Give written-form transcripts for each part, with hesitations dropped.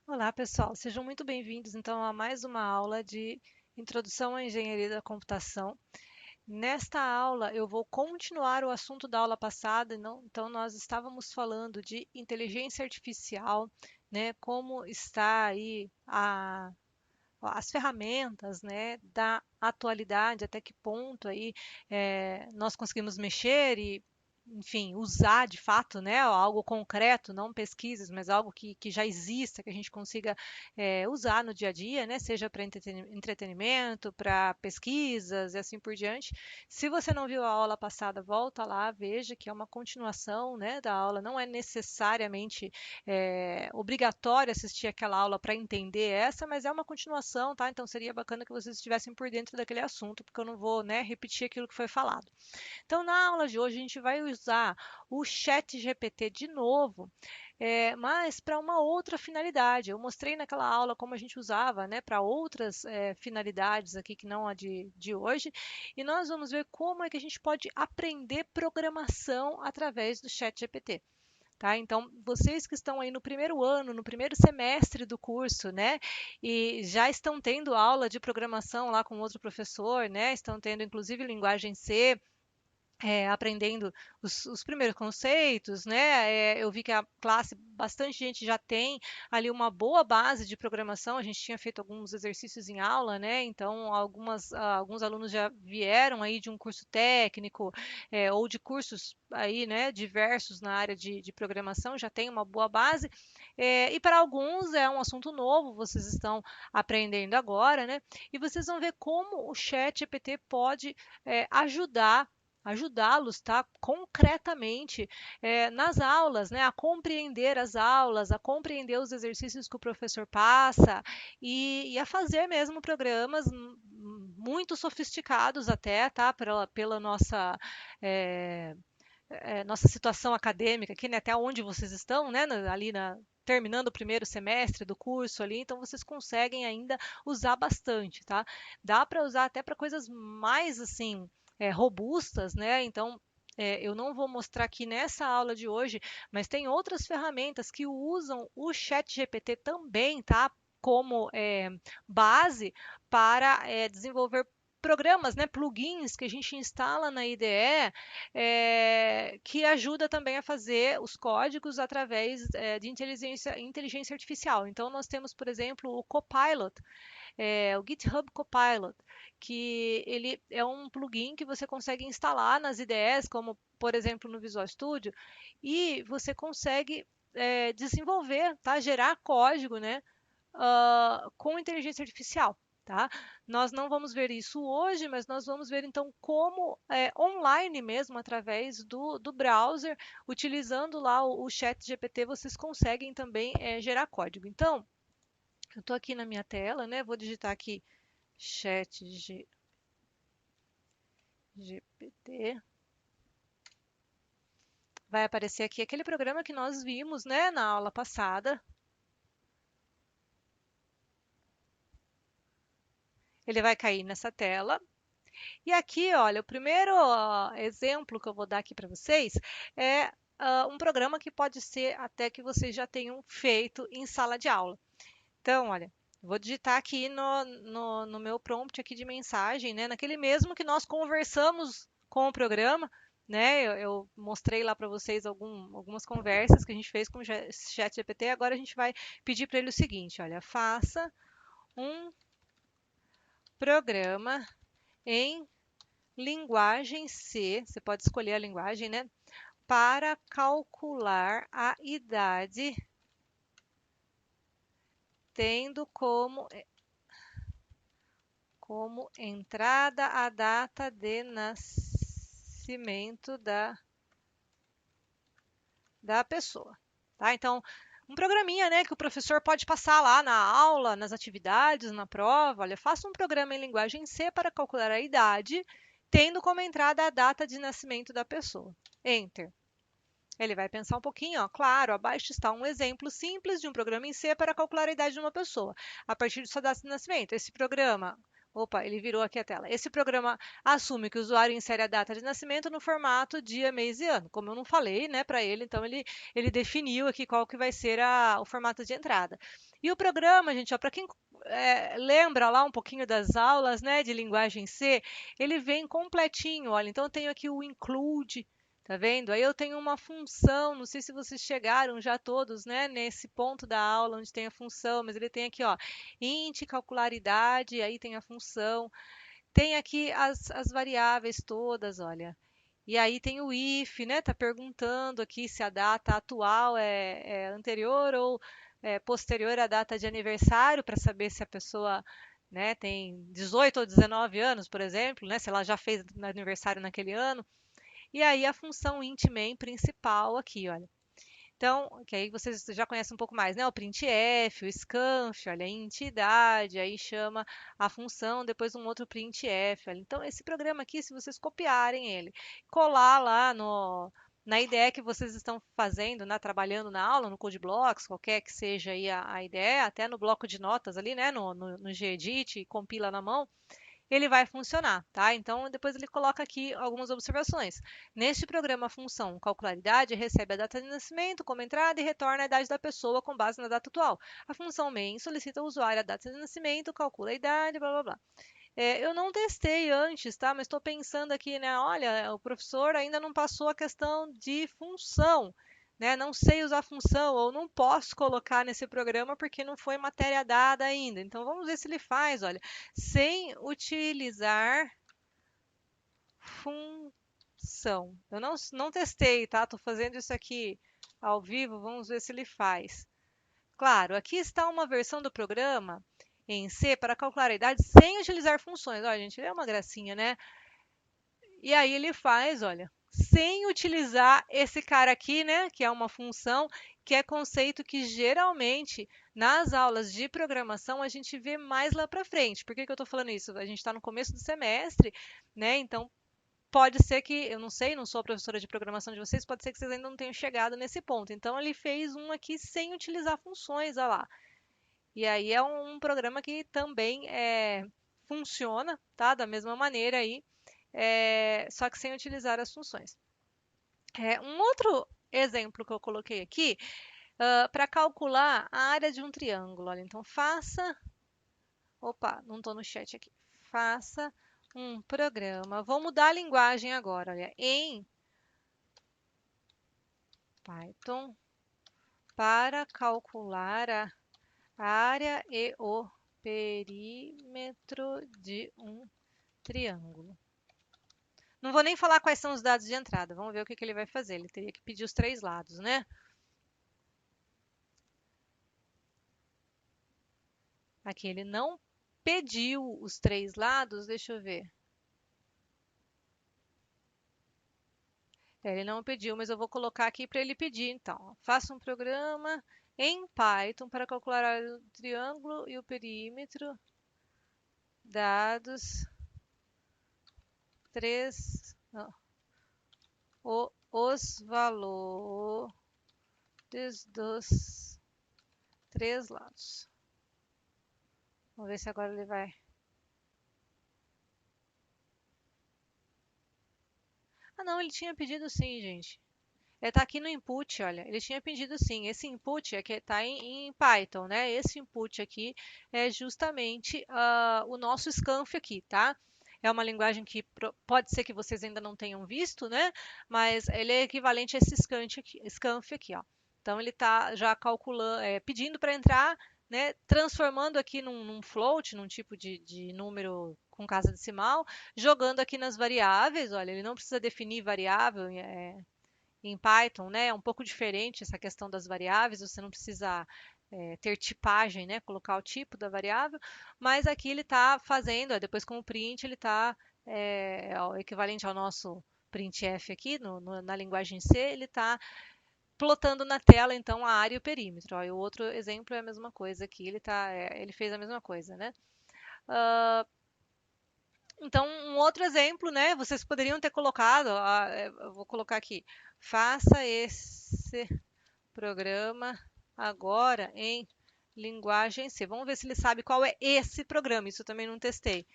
Olá, pessoal. Sejam muito bem-vindos, então, a mais uma aula de Introdução à Engenharia da Computação. Nesta aula, eu vou continuar o assunto da aula passada. Então, nós estávamos falando de inteligência artificial, né? Como está aí as ferramentas, né, da atualidade, até que ponto aí nós conseguimos mexer e, enfim, usar de fato, né, algo concreto, não pesquisas, mas algo que já exista, que a gente consiga usar no dia a dia, né, seja para entretenimento, para pesquisas e assim por diante. Se você não viu a aula passada, volta lá, veja que é uma continuação, né, da aula, não é necessariamente obrigatório assistir aquela aula para entender essa, mas é uma continuação, tá? Então seria bacana que vocês estivessem por dentro daquele assunto, porque eu não vou, né, repetir aquilo que foi falado. Então, na aula de hoje, a gente vai usar o Chat GPT de novo, mas para uma outra finalidade. Eu mostrei naquela aula como a gente usava, né, para outras finalidades aqui que não a de hoje, e nós vamos ver como é que a gente pode aprender programação através do Chat GPT. Tá? Então, vocês que estão aí no primeiro ano, no primeiro semestre do curso, né, e já estão tendo aula de programação lá com outro professor, né, estão tendo inclusive linguagem C, aprendendo os primeiros conceitos, né? Eu vi que a classe, bastante gente já tem ali uma boa base de programação. A gente tinha feito alguns exercícios em aula, né? Então, alguns alunos já vieram aí de um curso técnico, ou de cursos aí, né? Diversos na área de programação, já tem uma boa base. E para alguns é um assunto novo, vocês estão aprendendo agora, né? E vocês vão ver como o Chat GPT pode ajudá-los, tá, concretamente nas aulas, né, a compreender as aulas, a compreender os exercícios que o professor passa e a fazer mesmo programas muito sofisticados até, tá, pela nossa nossa situação acadêmica aqui, né, até onde vocês estão, né, terminando o primeiro semestre do curso ali, então vocês conseguem ainda usar bastante, tá? Dá para usar até para coisas mais assim robustas, né? Então eu não vou mostrar aqui nessa aula de hoje, mas tem outras ferramentas que usam o Chat GPT também, tá? Como base para desenvolver programas, né, plugins que a gente instala na IDE, que ajuda também a fazer os códigos através de inteligência artificial. Então, nós temos, por exemplo, o Copilot, o GitHub Copilot, que ele é um plugin que você consegue instalar nas IDEs, como, por exemplo, no Visual Studio, e você consegue desenvolver, tá? Gerar código, né? Com inteligência artificial. Tá? Nós não vamos ver isso hoje, mas nós vamos ver então como online mesmo, através do browser, utilizando lá o Chat GPT, vocês conseguem também gerar código. Então, eu estou aqui na minha tela, né? Vou digitar aqui Chat GPT. Vai aparecer aqui aquele programa que nós vimos, né, na aula passada. Ele vai cair nessa tela. E aqui, olha, o primeiro exemplo que eu vou dar aqui para vocês é um programa que pode ser até que vocês já tenham feito em sala de aula. Então, olha, vou digitar aqui no meu prompt aqui de mensagem, né, naquele mesmo que nós conversamos com o programa, né, eu mostrei lá para vocês algumas conversas que a gente fez com o ChatGPT. Agora a gente vai pedir para ele o seguinte, olha, faça um programa em linguagem C, você pode escolher a linguagem, né? Para calcular a idade, tendo como entrada a data de nascimento da pessoa. Tá? Então, um programinha, né, que o professor pode passar lá na aula, nas atividades, na prova. Olha, faça um programa em linguagem C para calcular a idade, tendo como entrada a data de nascimento da pessoa. Enter. Ele vai pensar um pouquinho, ó. Claro, abaixo está um exemplo simples de um programa em C para calcular a idade de uma pessoa, a partir de sua data de nascimento. Esse programa Opa, ele virou aqui a tela. Esse programa assume que o usuário insere a data de nascimento no formato dia, mês e ano. Como eu não falei, né, para ele, então ele definiu aqui qual que vai ser o formato de entrada. E o programa, gente, para quem lembra lá um pouquinho das aulas, né, de linguagem C, ele vem completinho, olha. Então eu tenho aqui o include, tá vendo? Aí eu tenho uma função, não sei se vocês chegaram já todos, né, nesse ponto da aula onde tem a função, mas ele tem aqui, ó, int, calcularidade, aí tem a função. Tem aqui as variáveis todas, olha. E aí tem o if, né? Tá perguntando aqui se a data atual é anterior ou posterior à data de aniversário, para saber se a pessoa, né, tem 18 ou 19 anos, por exemplo, né? Se ela já fez aniversário naquele ano. E aí a função int main principal aqui, olha. Então, que aí vocês já conhecem um pouco mais, né? O printf, o scanf, olha, a entidade, aí chama a função, depois um outro printf. Olha. Então, esse programa aqui, se vocês copiarem ele, colar lá na ideia que vocês estão fazendo, né, trabalhando na aula, no CodeBlocks, qualquer que seja aí a ideia, até no bloco de notas ali, né, no Gedit, compila na mão, ele vai funcionar, tá? Então, depois ele coloca aqui algumas observações. Neste programa, a função calcularidade recebe a data de nascimento como entrada e retorna a idade da pessoa com base na data atual. A função main solicita ao usuário a data de nascimento, calcula a idade, blá blá blá. Eu não testei antes, tá? Mas estou pensando aqui, né? Olha, o professor ainda não passou a questão de função, né? Não sei usar função ou não posso colocar nesse programa porque não foi matéria dada ainda. Então vamos ver se ele faz, olha, sem utilizar função. Eu não testei, tá? Estou fazendo isso aqui ao vivo, vamos ver se ele faz. Claro, aqui está uma versão do programa em C para calcular a idade sem utilizar funções. Olha, gente, ele é uma gracinha, né? E aí ele faz, olha, sem utilizar esse cara aqui, né? Que é uma função, que é conceito que geralmente nas aulas de programação a gente vê mais lá para frente. Por que que eu estou falando isso? A gente está no começo do semestre, né? Então pode ser que, eu não sei, não sou a professora de programação de vocês, pode ser que vocês ainda não tenham chegado nesse ponto. Então ele fez um aqui sem utilizar funções, olha lá. E aí é um programa que também funciona, tá? Da mesma maneira aí, só que sem utilizar as funções. Um outro exemplo que eu coloquei aqui, para calcular a área de um triângulo. Olha, então faça, opa, não estou no chat aqui. Faça um programa. Vou mudar a linguagem agora, olha, em Python para calcular a área e o perímetro de um triângulo. Não vou nem falar quais são os dados de entrada. Vamos ver o que que ele vai fazer. Ele teria que pedir os três lados, né? Aqui ele não pediu os três lados. Deixa eu ver. Ele não pediu, mas eu vou colocar aqui para ele pedir. Então, faça um programa em Python para calcular a área do triângulo e o perímetro. Dados. Três. Não, os valores dos três lados. Vamos ver se agora ele vai. Ah, não, ele tinha pedido sim, gente. Ele está aqui no input, olha. Ele tinha pedido sim. Esse input é que está em Python, né? Esse input aqui é justamente o nosso Scanf aqui, tá? É uma linguagem que pode ser que vocês ainda não tenham visto, né? Mas ele é equivalente a esse Scanf aqui, ó. Então ele está já calculando, pedindo para entrar, né? Transformando aqui num float, num tipo de número com casa decimal, jogando aqui nas variáveis. Olha, ele não precisa definir variável, em Python, né? É um pouco diferente essa questão das variáveis, você não precisa ter tipagem, né? Colocar o tipo da variável, mas aqui ele está fazendo, depois com o print, ele está o equivalente ao nosso printf aqui, na linguagem C, ele está plotando na tela, então, a área e o perímetro. Ó, e o outro exemplo é a mesma coisa aqui, ele fez a mesma coisa, né? Então, um outro exemplo, né? Vocês poderiam ter colocado, eu vou colocar aqui, faça esse programa agora em linguagem C. Vamos ver se ele sabe qual é esse programa. Isso eu também não testei.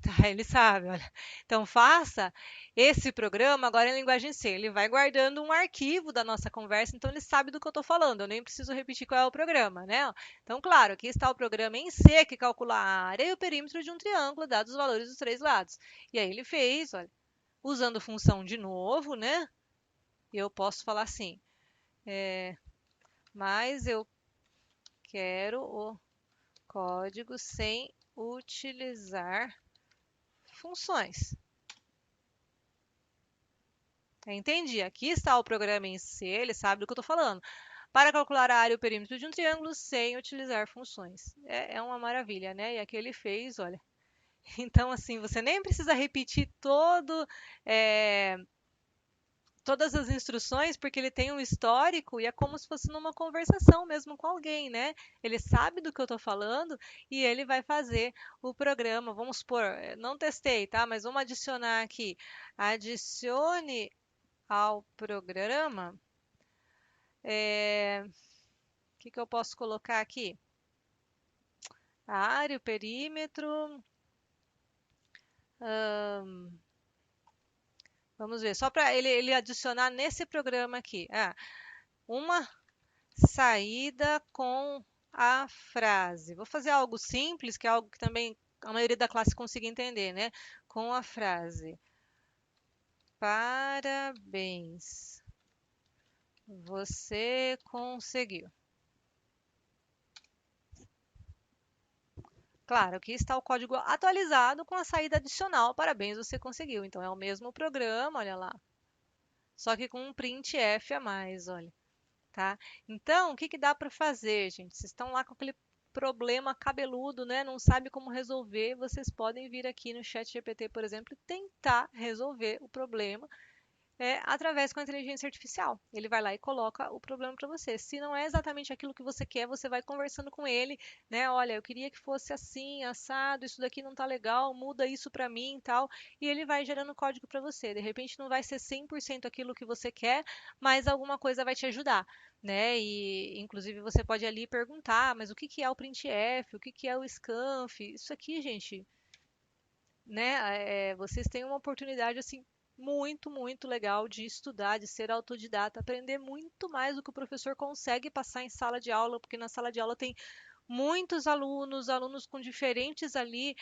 Tá, ele sabe, olha. Então, faça esse programa agora em linguagem C. Ele vai guardando um arquivo da nossa conversa, então ele sabe do que eu estou falando. Eu nem preciso repetir qual é o programa, né? Então, claro, aqui está o programa em C, que calcula a área e o perímetro de um triângulo, dados os valores dos três lados. E aí ele fez, olha, usando função de novo, né? E eu posso falar assim, mas eu quero o código sem utilizar funções. Entendi. Aqui está o programa em C, ele sabe do que eu estou falando. Para calcular a área e o perímetro de um triângulo sem utilizar funções. É uma maravilha, né? E aqui ele fez, olha. Então, assim, você nem precisa repetir é, todas as instruções, porque ele tem um histórico e é como se fosse numa conversação mesmo com alguém, né? Ele sabe do que eu estou falando e ele vai fazer o programa. Vamos supor, não testei, tá? Mas vamos adicionar aqui. Adicione ao programa. O que eu posso colocar aqui? A área, o perímetro. Vamos ver, só para ele adicionar nesse programa aqui. Uma saída com a frase. Vou fazer algo simples, que é algo que também a maioria da classe consiga entender, né? Com a frase. Parabéns. Você conseguiu. Claro, aqui está o código atualizado com a saída adicional. Parabéns, você conseguiu. Então, é o mesmo programa, olha lá. Só que com um printf a mais, olha. Tá? Então, o que dá para fazer, gente? Vocês estão lá com aquele problema cabeludo, né? Não sabe como resolver. Vocês podem vir aqui no chat GPT, por exemplo, e tentar resolver o problema através com a inteligência artificial. Ele vai lá e coloca o problema para você. Se não é exatamente aquilo que você quer, você vai conversando com ele, né? Olha, eu queria que fosse assim, assado, isso daqui não tá legal, muda isso para mim e tal. E ele vai gerando código para você. De repente não vai ser 100% aquilo que você quer, mas alguma coisa vai te ajudar. Né? E inclusive você pode ali perguntar, mas o que que é o printf? O que que é o scanf? Isso aqui, gente, né? Vocês têm uma oportunidade assim muito, muito legal de estudar, de ser autodidata, aprender muito mais do que o professor consegue passar em sala de aula, porque na sala de aula tem muitos alunos, alunos com diferentes ali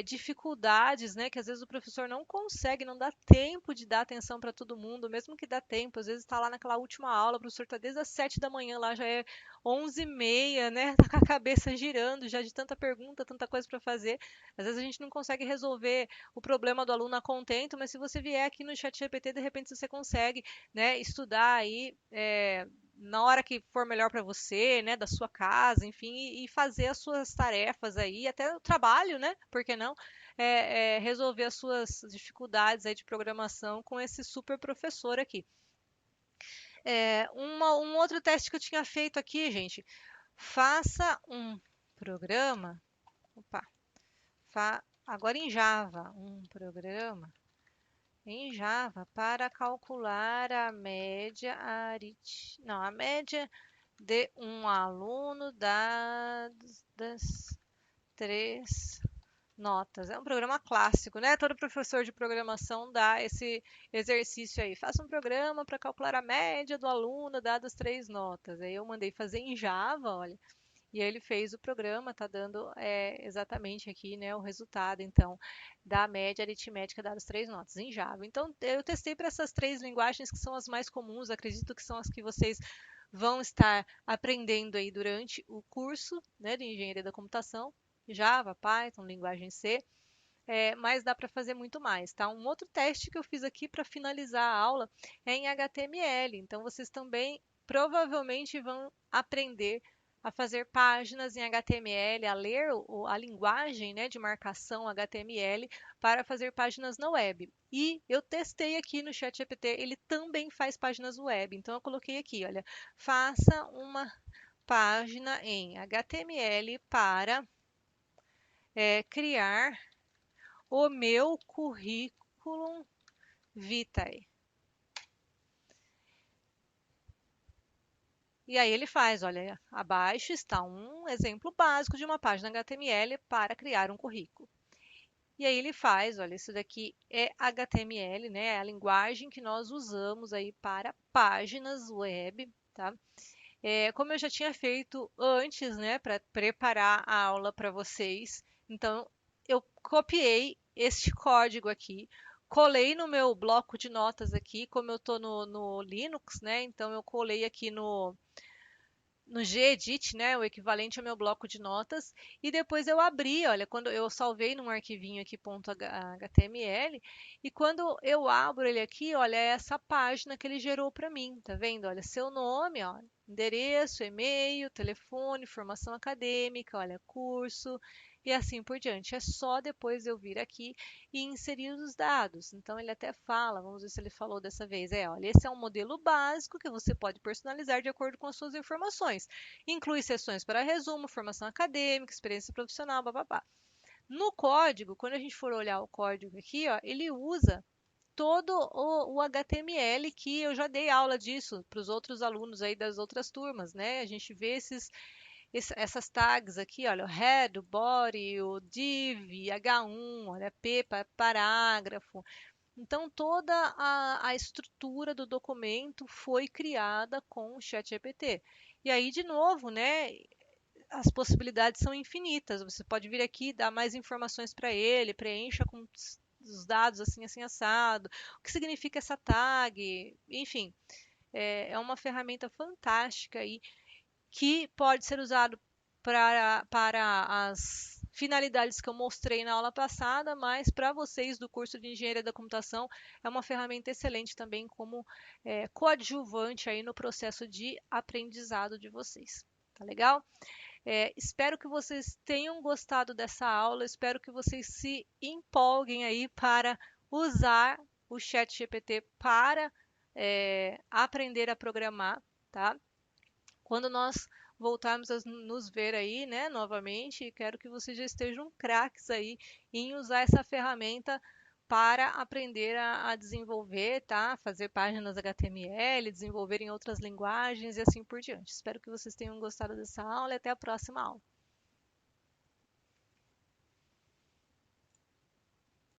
dificuldades, né? Que às vezes o professor não consegue, não dá tempo de dar atenção para todo mundo, mesmo que dá tempo, às vezes está lá naquela última aula, o professor está desde as 7 da manhã, lá já é 11h30, né? Tá com a cabeça girando já de tanta pergunta, tanta coisa para fazer. Às vezes a gente não consegue resolver o problema do aluno a contento, mas se você vier aqui no chat GPT, de repente você consegue, né, estudar aí na hora que for melhor para você, né, da sua casa, enfim, e fazer as suas tarefas aí, até o trabalho, né, por que não, resolver as suas dificuldades aí de programação com esse super professor aqui. Um outro teste que eu tinha feito aqui, gente, faça um programa, opa, agora em Java, um programa em Java para calcular a média não, a média de um aluno das três notas. É um programa clássico, né? Todo professor de programação dá esse exercício aí. Faça um programa para calcular a média do aluno dadas três notas. Aí eu mandei fazer em Java, olha. E aí ele fez o programa, tá dando exatamente aqui, né, o resultado, então, da média aritmética dadas três notas em Java. Então, eu testei para essas três linguagens que são as mais comuns, acredito que são as que vocês vão estar aprendendo aí durante o curso, né, de Engenharia da Computação, Java, Python, linguagem C, mas dá para fazer muito mais, tá? Um outro teste que eu fiz aqui para finalizar a aula é em HTML, então vocês também provavelmente vão aprender a fazer páginas em HTML, a ler a linguagem, né, de marcação HTML para fazer páginas na web. E eu testei aqui no ChatGPT, ele também faz páginas web. Então eu coloquei aqui, olha, faça uma página em HTML para criar o meu currículo vitae. E aí ele faz, olha, abaixo está um exemplo básico de uma página HTML para criar um currículo. E aí ele faz, olha, isso daqui é HTML, né? É a linguagem que nós usamos aí para páginas web, tá? Como eu já tinha feito antes, né, para preparar a aula para vocês, então eu copiei este código aqui, colei no meu bloco de notas aqui, como eu estou no Linux, né? Então eu colei aqui no Gedit, né, o equivalente ao meu bloco de notas, e depois eu abri, olha, quando eu salvei num arquivinho aqui .html, e quando eu abro ele aqui, olha, é essa página que ele gerou para mim, tá vendo? Olha, seu nome, ó, endereço, e-mail, telefone, formação acadêmica, olha, curso e assim por diante. É só depois eu vir aqui e inserir os dados. Então ele até fala, vamos ver se ele falou dessa vez, olha, esse é um modelo básico que você pode personalizar de acordo com as suas informações. Inclui seções para resumo, formação acadêmica, experiência profissional, babá. No código, quando a gente for olhar o código aqui, ó, ele usa todo o HTML que eu já dei aula disso para os outros alunos aí das outras turmas, né? A gente vê essas tags aqui, olha, o head, o body, o div, H1, olha, P para parágrafo. Então, toda a estrutura do documento foi criada com o ChatGPT. E aí, de novo, né, as possibilidades são infinitas. Você pode vir aqui, dar mais informações para ele, preencha com os dados assim, assim, assado, o que significa essa tag, enfim, é uma ferramenta fantástica aí que pode ser usado para as finalidades que eu mostrei na aula passada, mas para vocês do curso de Engenharia da Computação é uma ferramenta excelente também como coadjuvante aí no processo de aprendizado de vocês. Tá legal? Espero que vocês tenham gostado dessa aula, espero que vocês se empolguem aí para usar o ChatGPT para aprender a programar, tá? Quando nós voltarmos a nos ver aí, né, novamente, quero que vocês já estejam craques aí em usar essa ferramenta para aprender a desenvolver, tá? Fazer páginas HTML, desenvolver em outras linguagens e assim por diante. Espero que vocês tenham gostado dessa aula e até a próxima aula.